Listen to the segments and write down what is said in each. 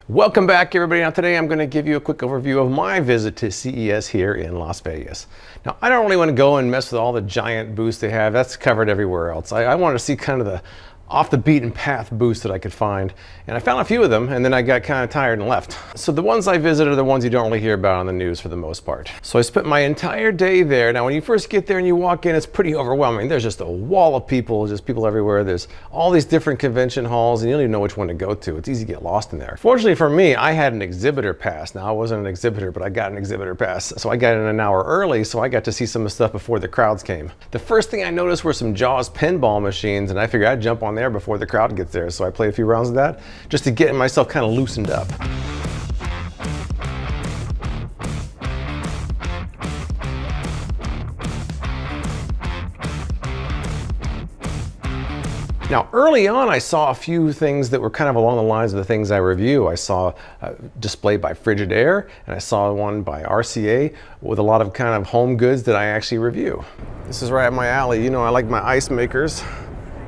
Welcome back, everybody. Now today I'm going to give you a quick overview of my visit to CES here in Las Vegas. Now I don't really want to go and mess with all the giant booths they have. That's covered everywhere else. I wanted to see kind of the off the beaten path booths that I could find, and I found a few of them, and then I got kind of tired and left. So the ones I visited are the ones you don't really hear about on the news for the most part. So I spent my entire day there. Now when you first get there and you walk in, it's pretty overwhelming. There's just a wall of people, just people everywhere. There's all these different convention halls, and you don't even know which one to go to. It's easy to get lost in there. Fortunately for me, I had an exhibitor pass. Now I wasn't an exhibitor, but I got an exhibitor pass. So I got in an hour early, so I got to see some of the stuff before the crowds came. The first thing I noticed were some Jaws pinball machines, and I figured I'd jump on there before the crowd gets there. So I played a few rounds of that just to get myself kind of loosened up. Now, early on, I saw a few things that were kind of along the lines of the things I review. I saw a display by Frigidaire, and I saw one by RCA with a lot of kind of home goods that I actually review. This is right up my alley. You know, I like my ice makers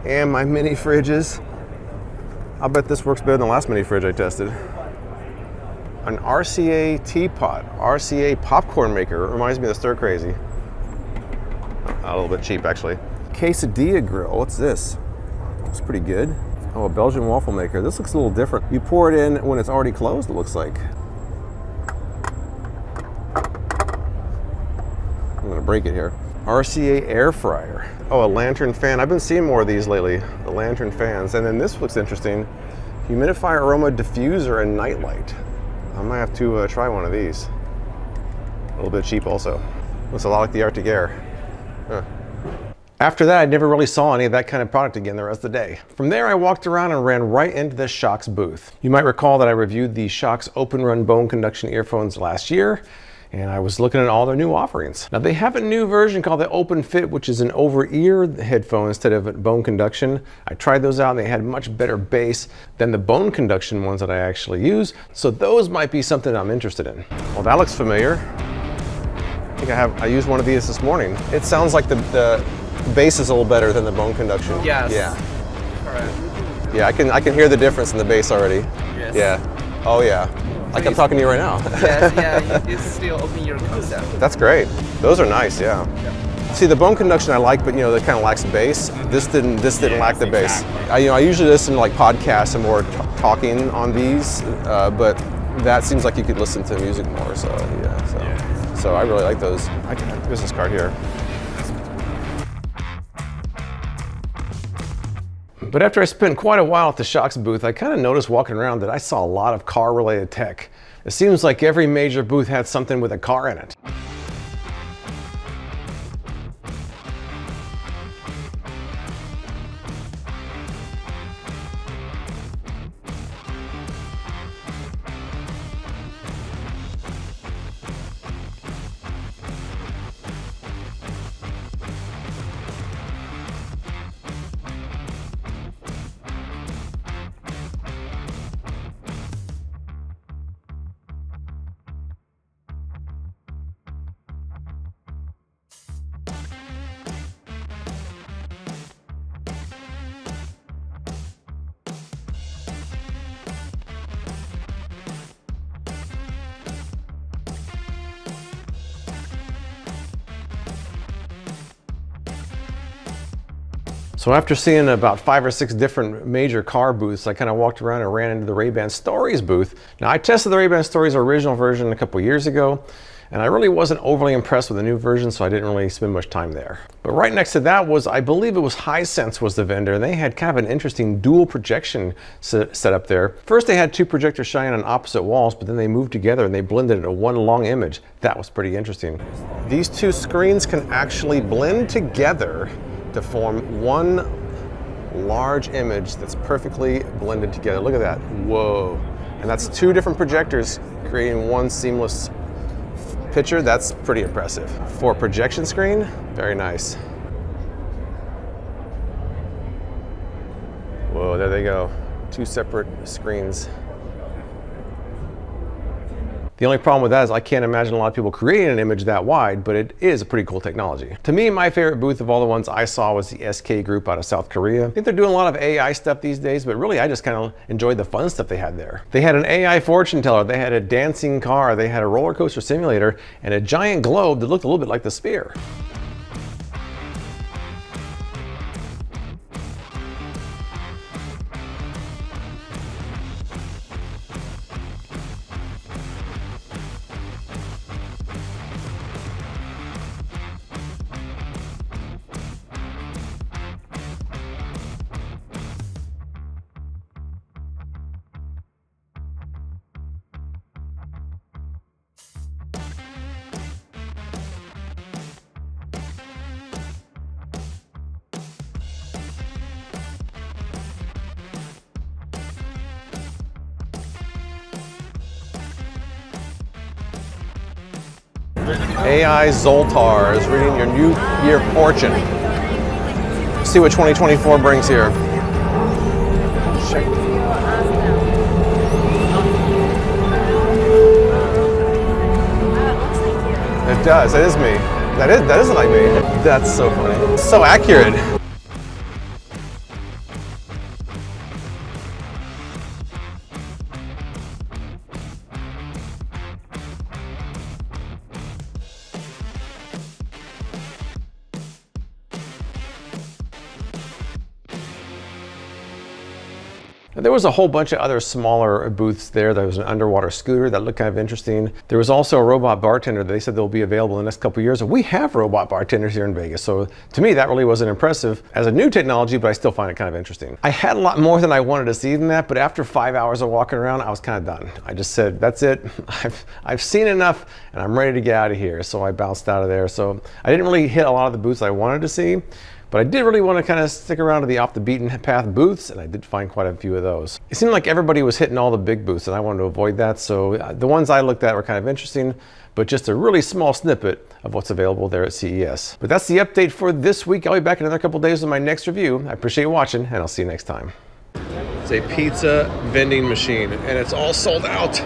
and my mini fridges. I'll bet this works better than the last mini fridge I tested. An RCA teapot, RCA popcorn maker. It reminds me of the Stir Crazy. A little bit cheap, actually. Quesadilla grill, what's this? Looks pretty good. Oh, a Belgian waffle maker. This looks a little different. You pour it in when it's already closed, it looks like. I'm gonna break it here. RCA air fryer. Oh, a lantern fan. I've been seeing more of these lately, the lantern fans. And then this looks interesting. Humidifier aroma diffuser and nightlight. I might have to try one of these. A little bit cheap also. Looks a lot like the Arctic Air. Huh. After that, I never really saw any of that kind of product again the rest of the day. From there, I walked around and ran right into the Shox booth. You might recall that I reviewed the Shox Open Run bone conduction earphones last year, and I was looking at all their new offerings. Now they have a new version called the Open Fit, which is an over-ear headphone instead of bone conduction. I tried those out and they had much better bass than the bone conduction ones that I actually use. So those might be something I'm interested in. Well, that looks familiar. I think I used one of these this morning. It sounds like the bass is a little better than the bone conduction. Yes. Yeah. Correct. Yeah, I can hear the difference in the bass already. Yes. Yeah. Oh yeah. Like I'm talking to you right now. Yes, yeah, it's still open ear concept. That's great. Those are nice, yeah. See, the bone conduction I like, but you know, that kind of lacks bass. This didn't lack the bass. I usually listen to like podcasts and more talking on these, but that seems like you could listen to music more. So yeah, so I really like those. I can have a business card here. But after I spent quite a while at the Shox booth, I kind of noticed walking around that I saw a lot of car-related tech. It seems like every major booth had something with a car in it. So after seeing about 5 or 6 different major car booths, I kind of walked around and ran into the Ray-Ban Stories booth. Now I tested the Ray-Ban Stories original version a couple years ago, and I really wasn't overly impressed with the new version, so I didn't really spend much time there. But right next to that was, I believe it was Hisense was the vendor, and they had kind of an interesting dual projection set up there. First they had 2 projectors shining on opposite walls, but then they moved together and they blended into one long image. That was pretty interesting. These 2 screens can actually blend together to form one large image that's perfectly blended together. Look at that. Whoa. And that's 2 different projectors creating one seamless picture. That's pretty impressive. For a projection screen, very nice. Whoa, there they go. 2 separate screens. The only problem with that is I can't imagine a lot of people creating an image that wide, but it is a pretty cool technology. To me, my favorite booth of all the ones I saw was the SK Group out of South Korea. I think they're doing a lot of AI stuff these days, but really I just kind of enjoyed the fun stuff they had there. They had an AI fortune teller, they had a dancing car, they had a roller coaster simulator, and a giant globe that looked a little bit like the Sphere. AI Zoltar is reading your new year fortune. See what 2024 brings here. Check. It does. It is me. That isn't like me. That's so funny. So accurate. There was a whole bunch of other smaller booths there. There was an underwater scooter that looked kind of interesting. There was also a robot bartender that they said they'll be available in the next couple of years. And we have robot bartenders here in Vegas. So to me, that really wasn't impressive as a new technology, but I still find it kind of interesting. I had a lot more than I wanted to see than that, but after 5 hours of walking around, I was kind of done. I just said, that's it. I've seen enough and I'm ready to get out of here. So I bounced out of there. So I didn't really hit a lot of the booths I wanted to see. But I did really want to kind of stick around to the off the beaten path booths, and I did find quite a few of those. It seemed like everybody was hitting all the big booths, and I wanted to avoid that. So the ones I looked at were kind of interesting, but just a really small snippet of what's available there at CES. But that's the update for this week. I'll be back in another couple days with my next review. I appreciate you watching, and I'll see you next time. It's a pizza vending machine, and it's all sold out.